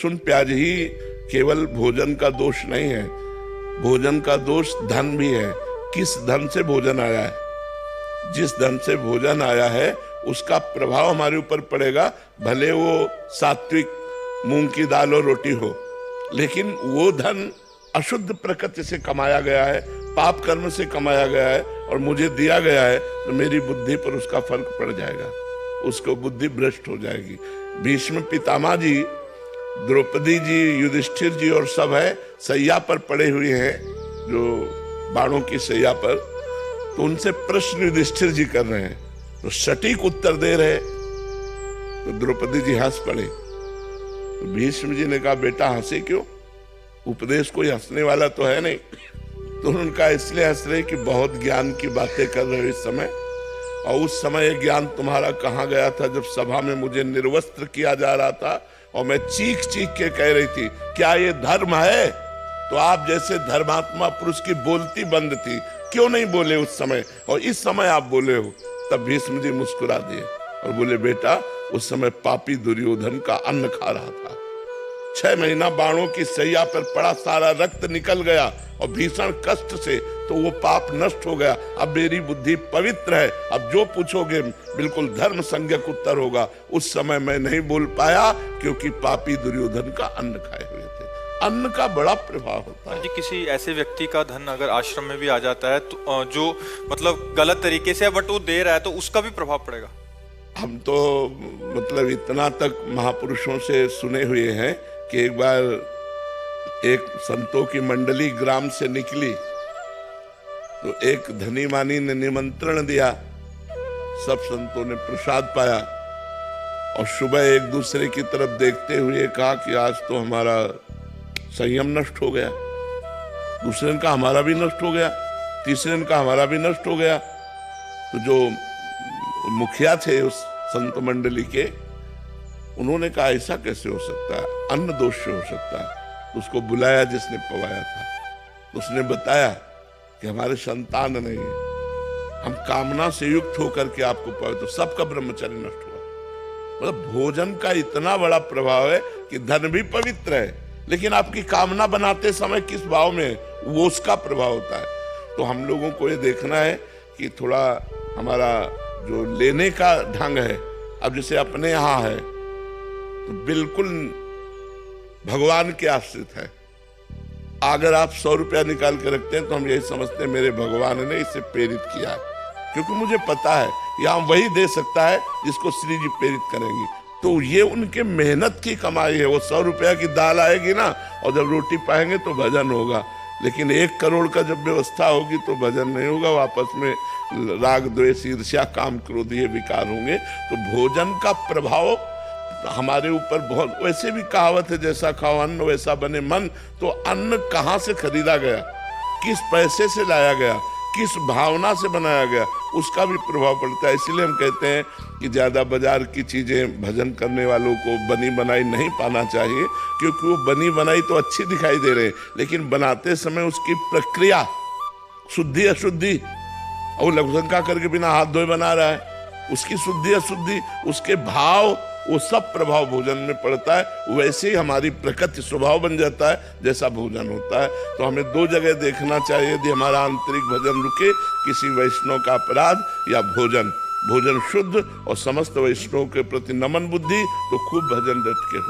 लहसुन प्याज ही केवल भोजन का दोष नहीं है, भोजन का दोष धन भी है। किस धन से भोजन आया है, जिस धन से भोजन आया है उसका प्रभाव हमारे ऊपर पड़ेगा, भले वो सात्विक मूंग की दाल और रोटी हो, लेकिन वो धन अशुद्ध प्रकृति से कमाया गया है, पाप कर्म से कमाया गया है और मुझे दिया गया है, तो मेरी बुद्धि पर उसका फर्क पड़ जाएगा, उसको बुद्धि भ्रष्ट हो जाएगी। भीष्म पितामह जी, द्रौपदी जी, युधिष्ठिर जी और सब है सैया पर पड़े हुए हैं, जो बाणों की सैया पर, तो उनसे प्रश्न युधिष्ठिर जी कर रहे हैं, तो सटीक उत्तर दे रहे, तो द्रौपदी जी हंस पड़े। तो भीष्म जी ने कहा, बेटा हंसे क्यों, उपदेश कोई हंसने वाला तो है नहीं। तो उनका इसलिए हंस रहे कि बहुत ज्ञान की बातें कर रहे हो इस समय, और उस समय ये ज्ञान तुम्हारा कहाँ गया था जब सभा में मुझे निर्वस्त्र किया जा रहा था और मैं चीख चीख के कह रही थी क्या ये धर्म है। तो आप जैसे धर्मात्मा पुरुष की बोलती बंद थी, क्यों नहीं बोले उस समय, और इस समय आप बोले हो। तब भीष्म जी मुस्कुरा दिए और बोले, बेटा उस समय पापी दुर्योधन का अन्न खा रहा था, 6 महीना बाणों की सैया पर पड़ा, सारा रक्त निकल गया और भीषण कष्ट से, तो वो पाप नष्ट हो गया। अब मेरी बुद्धि पवित्र है, अब जो पूछोगे बिल्कुल धर्म संज्ञक उत्तर होगा। उस समय मैं नहीं बोल पाया क्योंकि पापी दुर्योधन का अन्न खाए हुए थे। अन्न का बड़ा प्रभाव होता है जी। किसी ऐसे व्यक्ति का धन अगर आश्रम में भी आ जाता है तो जो मतलब गलत तरीके से बट वो दे रहा है, तो उसका भी प्रभाव पड़ेगा। हम तो मतलब इतना तक महापुरुषों से सुने हुए हैं कि एक बार एक संतों की मंडली ग्राम से निकली, तो एक धनी मानी ने निमंत्रण दिया, सब संतों ने प्रसाद पाया और सुबह एक दूसरे की तरफ देखते हुए कहा कि आज तो हमारा संयम नष्ट हो गया। दूसरे ने कहा हमारा भी नष्ट हो गया, तीसरे ने कहा हमारा भी नष्ट हो गया। तो जो मुखिया थे उस संत मंडली के, उन्होंने कहा ऐसा कैसे हो सकता है, अन्न दोष से हो सकता है। उसको बुलाया जिसने पवाया था, उसने बताया कि हमारे संतान नहीं है, हम कामना से युक्त होकर के आपको पाए, तो सबका ब्रह्मचर्य नष्ट हुआ। मतलब भोजन का इतना बड़ा प्रभाव है कि धन भी पवित्र है, लेकिन आपकी कामना बनाते समय किस भाव में है, वो उसका प्रभाव होता है। तो हम लोगों को ये देखना है कि थोड़ा हमारा जो लेने का ढंग है, अब जैसे अपने यहाँ है तो बिल्कुल भगवान के आश्रित है। अगर आप 100 रुपया निकाल के रखते हैं तो हम यही समझते हैं मेरे भगवान ने इसे प्रेरित किया है, क्योंकि मुझे पता है यहाँ वही दे सकता है जिसको श्री जी प्रेरित करेंगी। तो ये उनके मेहनत की कमाई है। वो 100 रुपया की दाल आएगी ना, और जब रोटी पाएंगे तो भजन होगा, लेकिन 1 करोड़ का जब व्यवस्था होगी तो भजन नहीं होगा, वापस में राग द्वेष ईर्ष्या काम क्रोध ये विकार होंगे। तो भोजन का प्रभाव हमारे ऊपर बहुत, वैसे भी कहावत है जैसा खाओ अन्न वैसा बने मन। तो अन्न कहाँ से खरीदा गया, किस पैसे से लाया गया, किस भावना से बनाया गया, उसका भी प्रभाव पड़ता है। इसलिए हम कहते हैं कि ज्यादा बाजार की चीजें भजन करने वालों को बनी बनाई नहीं पाना चाहिए, क्योंकि वो बनी बनाई तो अच्छी दिखाई दे रहे हैं, लेकिन बनाते समय उसकी प्रक्रिया शुद्धि अशुद्धि, और लघुशंका करके बिना हाथ धोए बना रहा है, उसकी शुद्धि अशुद्धि, उसके भाव, वो सब प्रभाव भोजन में पड़ता है। वैसे ही हमारी प्रकृति स्वभाव बन जाता है जैसा भोजन होता है। तो हमें 2 जगह देखना चाहिए, यदि हमारा आंतरिक भजन रुके, किसी वैष्णव का अपराध या भोजन, भोजन शुद्ध और समस्त वैष्णव के प्रति नमन बुद्धि, तो खूब भजन डट के हो।